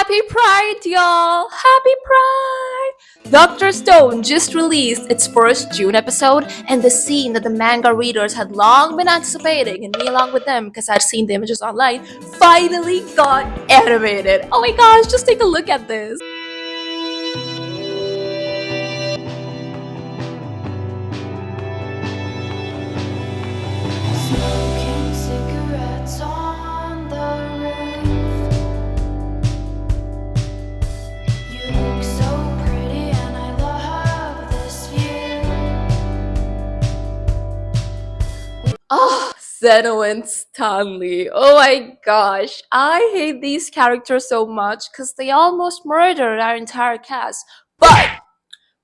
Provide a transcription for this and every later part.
Happy Pride, y'all! Happy Pride! Dr. Stone just released its first June episode, and the scene that the manga readers had long been anticipating, and me along with them because I'd seen the images online, finally got animated. Oh my gosh, just take a look at this. Smoking cigarettes on the roof. You look so pretty and I love this view. Oh, Zeno and Stanley. Oh my gosh. I hate these characters so much because they almost murdered our entire cast. But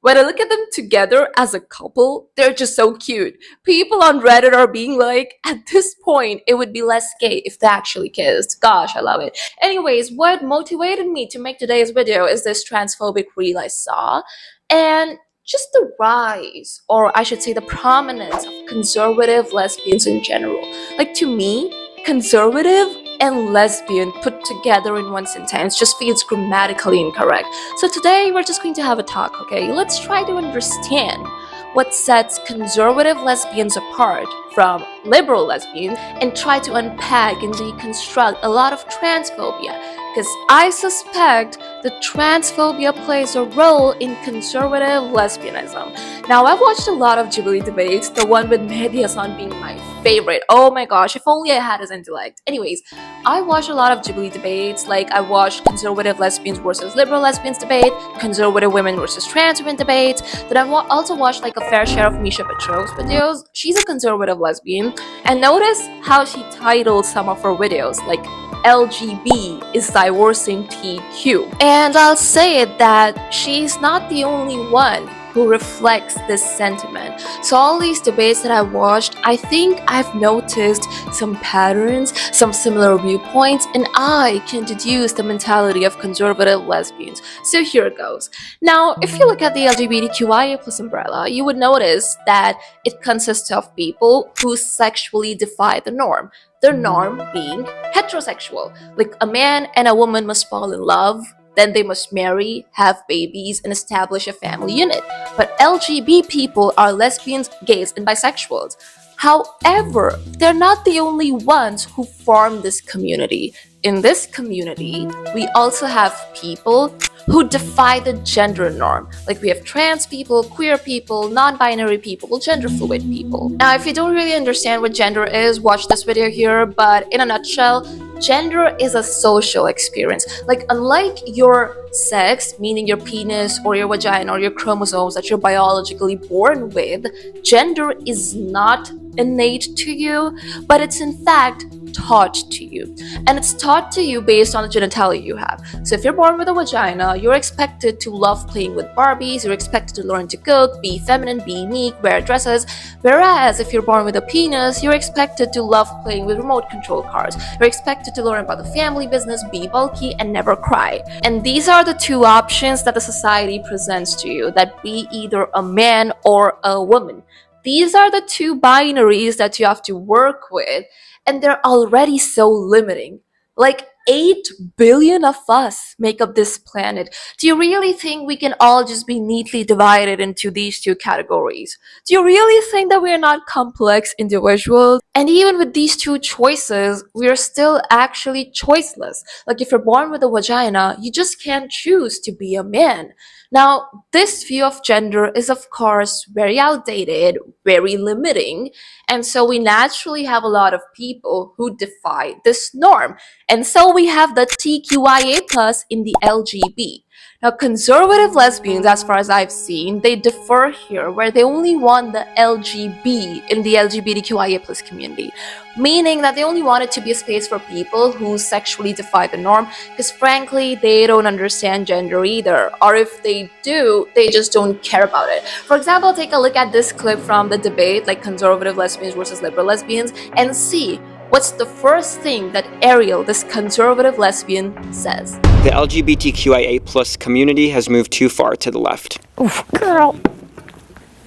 when I look at them together as a couple, they're just so cute. People on Reddit are being like, at this point, it would be less gay if they actually kissed. Gosh, I love it. Anyways, what motivated me to make today's video is this transphobic reel I saw. And just the rise, or I should say the prominence of conservative lesbians in general. Like, to me, conservative and lesbian put together in one sentence just feels grammatically incorrect. So today we're just going to have a talk, okay? Let's try to understand what sets conservative lesbians apart from liberal lesbians and try to unpack and deconstruct a lot of transphobia, because I suspect that transphobia plays a role in conservative lesbianism. Now, I've watched a lot of Ghibli debates, the one with Mehdi Hasan being my favorite. Oh my gosh, if only I had his intellect. Anyways, I watched a lot of Ghibli debates, like I watched conservative lesbians versus liberal lesbians debate, conservative women versus trans women debates, then I've also watched like a fair share of Misha Petrov's videos. She's a conservative lesbian, and notice how she titled some of her videos, like LGB is divorcing TQ. And I'll say it that she's not the only one who reflects this sentiment. So all these debates that I watched, I think I've noticed some patterns, some similar viewpoints, and I can deduce the mentality of conservative lesbians. So here it goes. Now, if you look at the LGBTQIA+ umbrella, you would notice that it consists of people who sexually defy the norm. The norm being heterosexual. Like, a man and a woman must fall in love, then they must marry, have babies, and establish a family unit. But LGB people are lesbians, gays, and bisexuals. However, they're not the only ones who form this community. In this community, we also have people who defy the gender norm. Like, we have trans people, queer people, non-binary people, gender fluid people. Now, if you don't really understand what gender is, watch this video here, but in a nutshell, gender is a social experience. Like, unlike your sex, meaning your penis or your vagina or your chromosomes that you're biologically born with, gender is not innate to you, but it's in fact taught to you. And it's taught to you based on the genitalia you have. So if you're born with a vagina, you're expected to love playing with Barbies, you're expected to learn to cook, be feminine, be unique, wear dresses. Whereas if you're born with a penis, you're expected to love playing with remote control cars. You're expected to learn about the family business, be bulky, and never cry. And these are the two options that the society presents to you, that be either a man or a woman. These are the two binaries that you have to work with, and they're already so limiting. Like, 8 billion of us make up this planet. Do you really think we can all just be neatly divided into these two categories? Do you really think that we're not complex individuals? And even with these two choices, we're still actually choiceless. Like, if you're born with a vagina, you just can't choose to be a man. Now, this view of gender is, of course, very outdated, very limiting, and so we naturally have a lot of people who defy this norm. And so we have the TQIA+ in the LGB. Now, conservative lesbians, as far as I've seen, they differ here, where they only want the LGB in the LGBTQIA+ community, meaning that they only want it to be a space for people who sexually defy the norm, because frankly, they don't understand gender either, or if they do, they just don't care about it. For example, take a look at this clip from the debate, like conservative lesbians versus liberal lesbians, and see what's the first thing that Ariel, this conservative lesbian, says. The LGBTQIA+ community has moved too far to the left. Oof, girl.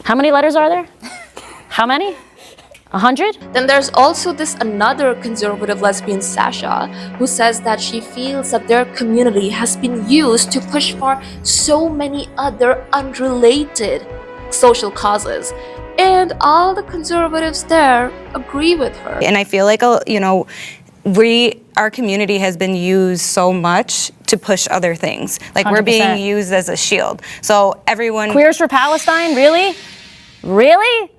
How many letters are there? How many? 100? Then there's also this another conservative lesbian, Sasha, who says that she feels that their community has been used to push for so many other unrelated social causes. And all the conservatives there agree with her. And I feel like, our community has been used so much to push other things. Like, we're 100%. being used as a shield. So everyone... Queers for Palestine? Really? Really?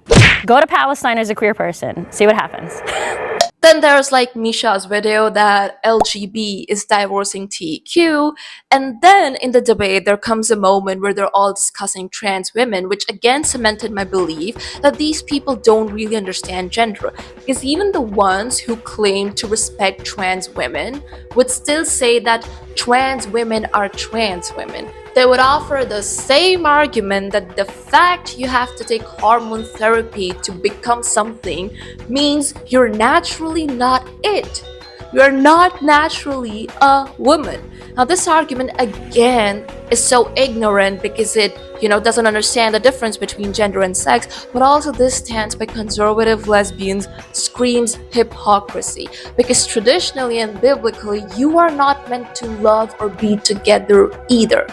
Go to Palestine as a queer person. See what happens. Then there's like Misha's video that LGB is divorcing TQ. And then in the debate, there comes a moment where they're all discussing trans women, which again cemented my belief that these people don't really understand gender. Because even the ones who claim to respect trans women would still say that trans women are trans women. They would offer the same argument that the fact you have to take hormone therapy to become something means you're naturally not it. You're not naturally a woman. Now, this argument again is so ignorant because it, doesn't understand the difference between gender and sex, but also this stance by conservative lesbians screams hypocrisy because traditionally and biblically, you are not meant to love or be together either.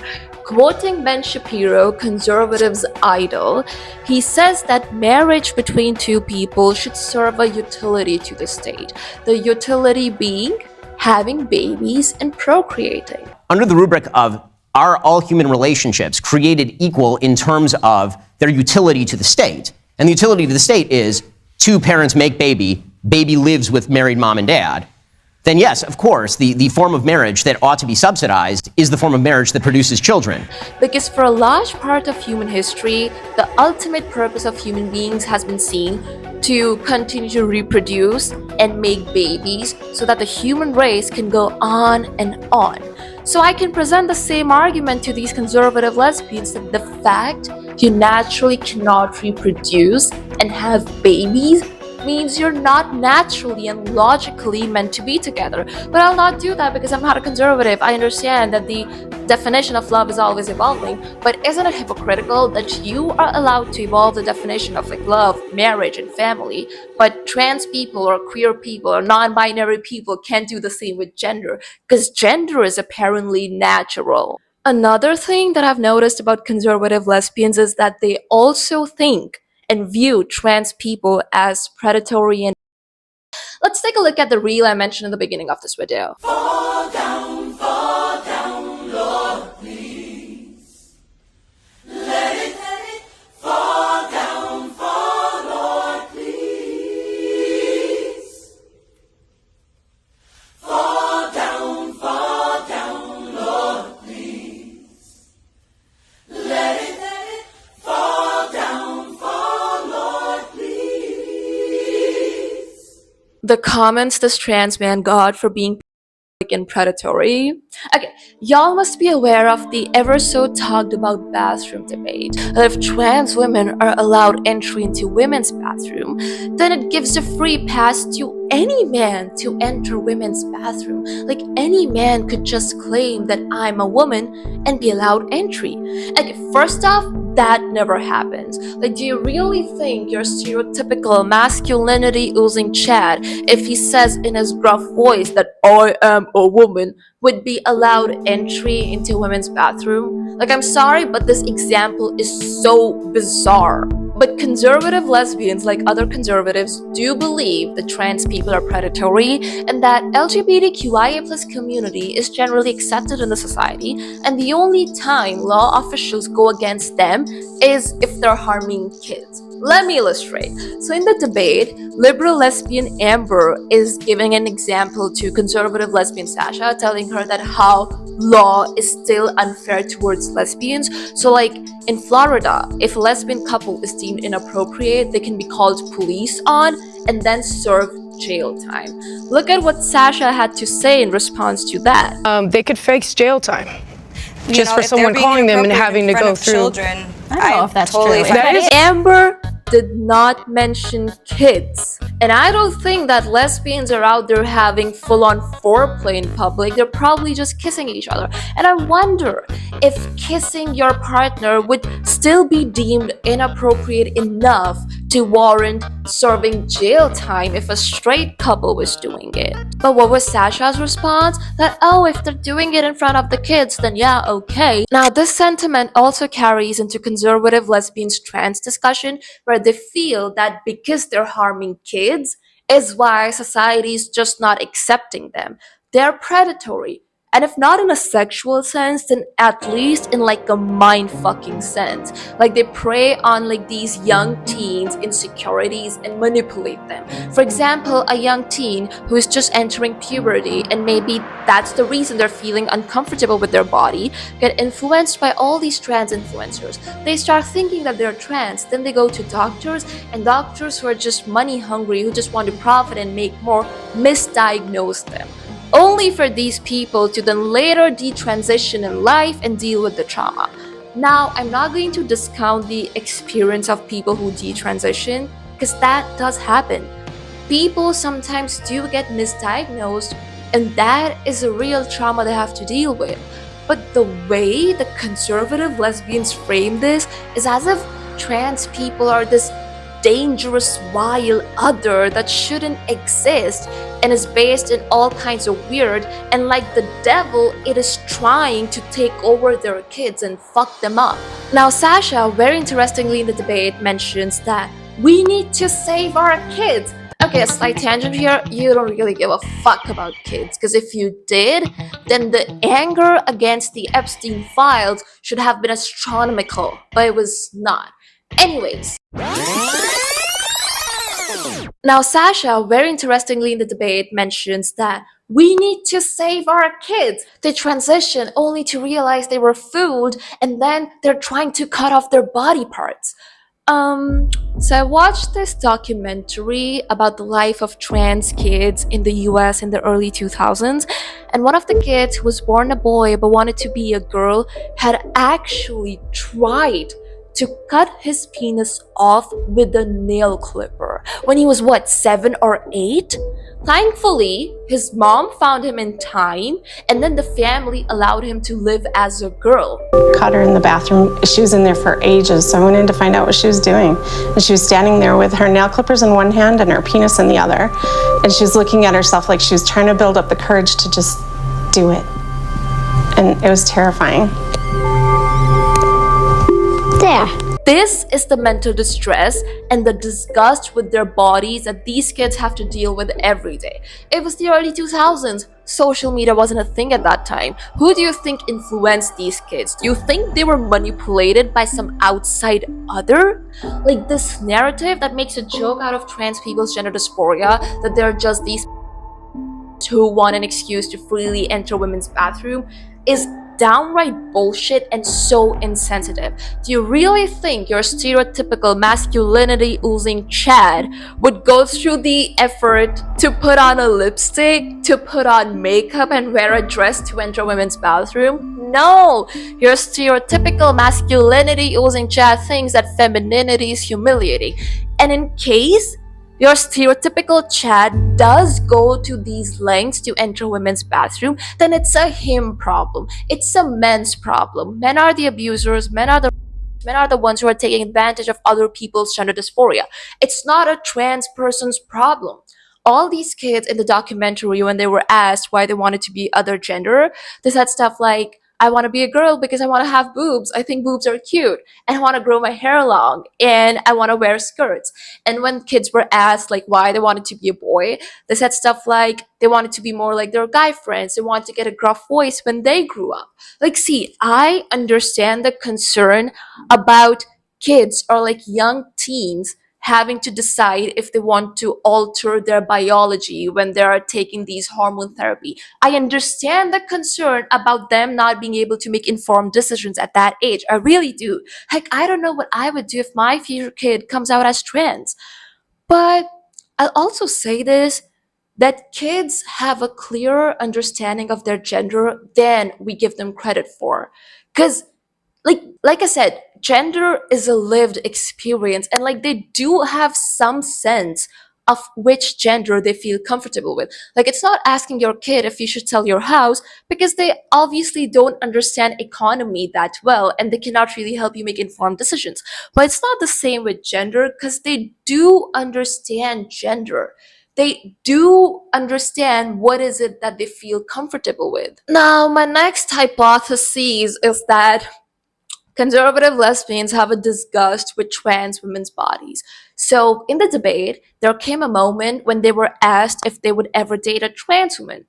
Quoting Ben Shapiro, conservatives' idol, he says that marriage between two people should serve a utility to the state. The utility being having babies and procreating. Under the rubric of are all human relationships created equal in terms of their utility to the state? And the utility to the state is two parents make baby lives with married mom and dad. Then yes, of course, the form of marriage that ought to be subsidized is the form of marriage that produces children. Because for a large part of human history, the ultimate purpose of human beings has been seen to continue to reproduce and make babies so that the human race can go on and on. So I can present the same argument to these conservative lesbians that the fact you naturally cannot reproduce and have babies means you're not naturally and logically meant to be together. But I'll not do that because I'm not a conservative. I understand that the definition of love is always evolving, but isn't it hypocritical that you are allowed to evolve the definition of love, marriage, and family, but trans people or queer people or non-binary people can't do the same with gender because gender is apparently natural. Another thing that I've noticed about conservative lesbians is that they also think and view trans people as predatory. And let's take a look at the reel I mentioned in the beginning of this video. Fall down, Lord, please. Let it fall down, Lord, please. Fall down, Lord, please. Let it fall down, Lord, please. The comments this trans man got for being and predatory. Okay, y'all must be aware of the ever so talked about bathroom debate. That if trans women are allowed entry into women's bathroom, then it gives a free pass to any man to enter women's bathroom. Like any man could just claim that I'm a woman and be allowed entry. Okay, first off, that never happens. Like, do you really think your stereotypical masculinity oozing Chad, if he says in his gruff voice that I am a woman, would be allowed entry into women's bathroom? Like, I'm sorry, but this example is so bizarre. But conservative lesbians, like other conservatives, do believe that trans people are predatory and that LGBTQIA+ community is generally accepted in the society, and the only time law officials go against them is if they're harming kids. Let me illustrate. So in the debate, liberal lesbian Amber is giving an example to conservative lesbian Sasha, telling her that how law is still unfair towards lesbians. So like in Florida, if a lesbian couple is deemed inappropriate, they can be called police on and then serve jail time. Look at what Sasha had to say in response to that. They could face jail time just for if they're someone being calling them and inappropriate having in to front go of through. children, I don't know if that's totally true. fine. That is Amber did not mention kids. And I don't think that lesbians are out there having full-on foreplay in public. They're probably just kissing each other. And I wonder if kissing your partner would still be deemed inappropriate enough to to warrant serving jail time if a straight couple was doing it. But what was Sasha's response? That, oh, if they're doing it in front of the kids, then yeah, okay. Now, this sentiment also carries into conservative lesbians trans discussion, where they feel that because they're harming kids is why society is just not accepting them. They're predatory. And if not in a sexual sense, then at least in like a mind fucking sense. Like they prey on like these young teens' insecurities and manipulate them. For example, a young teen who is just entering puberty and maybe that's the reason they're feeling uncomfortable with their body, get influenced by all these trans influencers. They start thinking that they're trans, then they go to doctors, and doctors who are just money hungry, who just want to profit and make more, misdiagnose them, only for these people to then later detransition in life and deal with the trauma. Now, I'm not going to discount the experience of people who detransition, because that does happen. People sometimes do get misdiagnosed, and that is a real trauma they have to deal with. But the way the conservative lesbians frame this is as if trans people are this dangerous, vile other that shouldn't exist and is based in all kinds of weird, and like the devil, it is trying to take over their kids and fuck them up. Now, Sasha, very interestingly in the debate, mentions that we need to save our kids. Okay, a slight tangent here. You don't really give a fuck about kids, because if you did, then the anger against the Epstein files should have been astronomical, but it was not. Anyways. Now, Sasha, very interestingly in the debate, mentions that we need to save our kids. They transition only to realize they were fooled, and then they're trying to cut off their body parts. So I watched this documentary about the life of trans kids in the US in the early 2000s, and one of the kids who was born a boy but wanted to be a girl had actually tried to cut his penis off with a nail clipper when he was, what, 7 or 8? Thankfully, his mom found him in time, and then the family allowed him to live as a girl. Caught her in the bathroom. She was in there for ages, so I went in to find out what she was doing. And she was standing there with her nail clippers in one hand and her penis in the other. And she was looking at herself like she was trying to build up the courage to just do it. And it was terrifying. There. This is the mental distress and the disgust with their bodies that these kids have to deal with every day. It was the early 2000s. Social media wasn't a thing at that time. Who do you think influenced these kids? Do you think they were manipulated by some outside other? Like this narrative that makes a joke out of trans people's gender dysphoria, that they're just these who want an excuse to freely enter women's bathroom, is downright bullshit and so insensitive. Do you really think your stereotypical masculinity oozing Chad would go through the effort to put on a lipstick, to put on makeup and wear a dress to enter women's bathroom? No! Your stereotypical masculinity oozing Chad thinks that femininity is humiliating. And in case your stereotypical Chad does go to these lengths to enter women's bathroom, then it's a him problem. It's a men's problem. Men are the abusers, men are the ones who are taking advantage of other people's gender dysphoria. It's not a trans person's problem. All these kids in the documentary, when they were asked why they wanted to be other gender, they said stuff like, I want to be a girl because I want to have boobs. I think boobs are cute. And I want to grow my hair long. And I want to wear skirts. And when kids were asked like why they wanted to be a boy, they said stuff like they wanted to be more like their guy friends. They wanted to get a gruff voice when they grew up. Like, see, I understand the concern about kids or like young teens having to decide if they want to alter their biology when they are taking these hormone therapy. I understand the concern about them not being able to make informed decisions at that age. I really do. Heck, I don't know what I would do if my future kid comes out as trans. But I'll also say this, that kids have a clearer understanding of their gender than we give them credit for. Because like I said, gender is a lived experience, and like they do have some sense of which gender they feel comfortable with. Like, it's not asking your kid if you should sell your house, because they obviously don't understand economy that well and they cannot really help you make informed decisions. But it's not the same with gender, because they do understand gender. They do understand what is it that they feel comfortable with. Now, my next hypothesis is that conservative lesbians have a disgust with trans women's bodies. So, in the debate, there came a moment when they were asked if they would ever date a trans woman.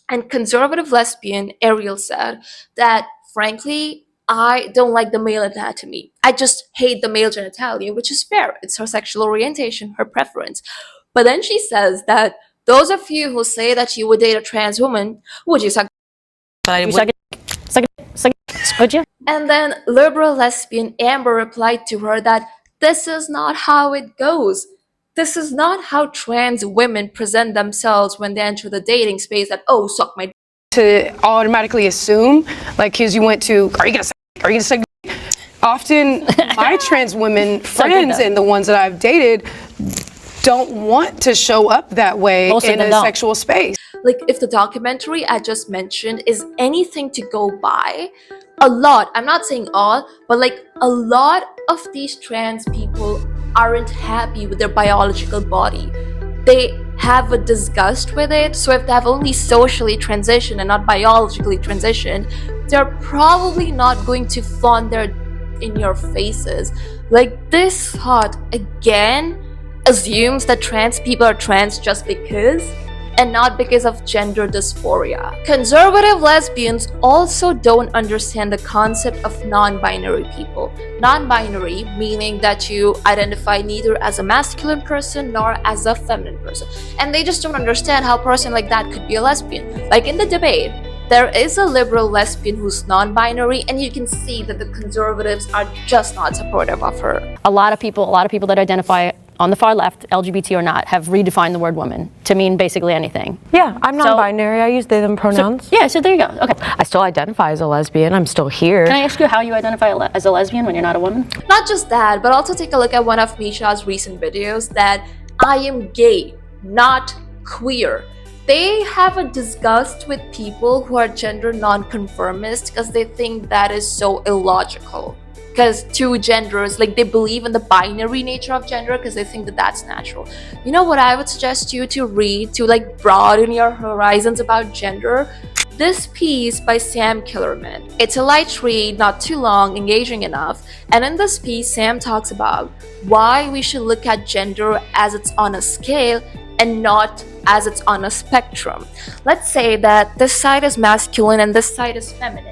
And conservative lesbian Ariel said that, frankly, I don't like the male anatomy. I just hate the male genitalia, which is fair. It's her sexual orientation, her preference. But then she says that those of you who say that you would date a trans woman, would you suck? Would you? And then liberal lesbian Amber replied to her that this is not how it goes. This is not how trans women present themselves when they enter the dating space, that, oh, suck my To automatically assume, like, because you went to, are you gonna suck? Often, my trans women friends and the ones that I've dated don't want to show up that way in a sexual space. Like, if the documentary I just mentioned is anything to go by, a lot, I'm not saying all, but like a lot of these trans people aren't happy with their biological body. They have a disgust with it. So if they have only socially transitioned and not biologically transitioned, they're probably not going to flaunt their in your faces. Like, this thought again assumes that trans people are trans just because, and not because of gender dysphoria. Conservative lesbians also don't understand the concept of non-binary people. Non-binary meaning that you identify neither as a masculine person nor as a feminine person. And they just don't understand how a person like that could be a lesbian. Like, in the debate, there is a liberal lesbian who's non-binary, and you can see that the conservatives are just not supportive of her. A lot of people that identify on the far left, LGBT or not, have redefined the word woman to mean basically anything. Yeah, I'm non-binary. I use they, them pronouns. So there you go. Okay. I still identify as a lesbian. I'm still here. Can I ask you how you identify as a lesbian when you're not a woman? Not just that, but also take a look at one of Misha's recent videos that I am gay, not queer. They have a disgust with people who are gender non-conformist because they think that is so illogical. Because two genders, like, they believe in the binary nature of gender because they think that that's natural. You know what I would suggest you to read to, like, broaden your horizons about gender? This piece by Sam Killerman. It's a light read, not too long, engaging enough. And in this piece, Sam talks about why we should look at gender as it's on a scale and not as it's on a spectrum. Let's say that this side is masculine and this side is feminine.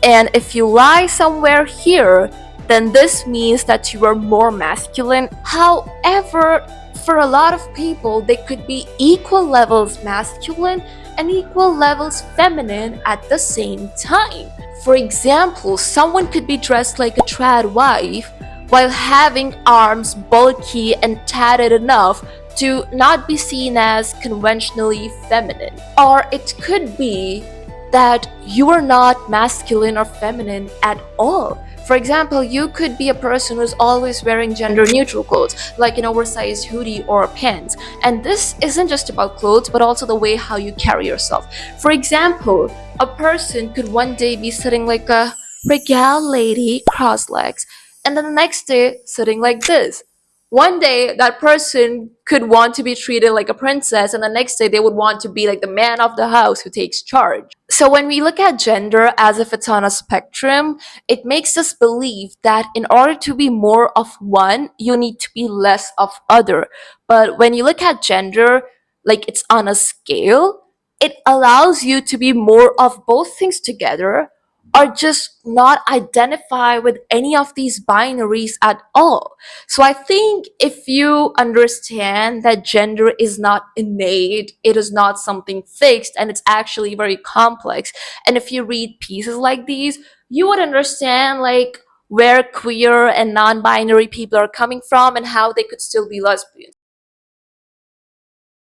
And if you lie somewhere here, then this means that you are more masculine. However, for a lot of people, they could be equal levels masculine and equal levels feminine at the same time. For example, someone could be dressed like a trad wife while having arms bulky and tatted enough to not be seen as conventionally feminine. Or it could be that you are not masculine or feminine at all. For example, you could be a person who's always wearing gender neutral clothes, like an oversized hoodie or pants. And this isn't just about clothes, but also the way how you carry yourself. For example, a person could one day be sitting like a regal lady, cross legs, and then the next day sitting like this. One day, that person could want to be treated like a princess, and the next day they would want to be like the man of the house who takes charge. So when we look at gender as if it's on a spectrum, it makes us believe that in order to be more of one, you need to be less of other. But when you look at gender like it's on a scale, it allows you to be more of both things together, or just not identify with any of these binaries at all. So I think if you understand that gender is not innate, it is not something fixed, and it's actually very complex, and if you read pieces like these, you would understand like where queer and non-binary people are coming from and how they could still be lesbians.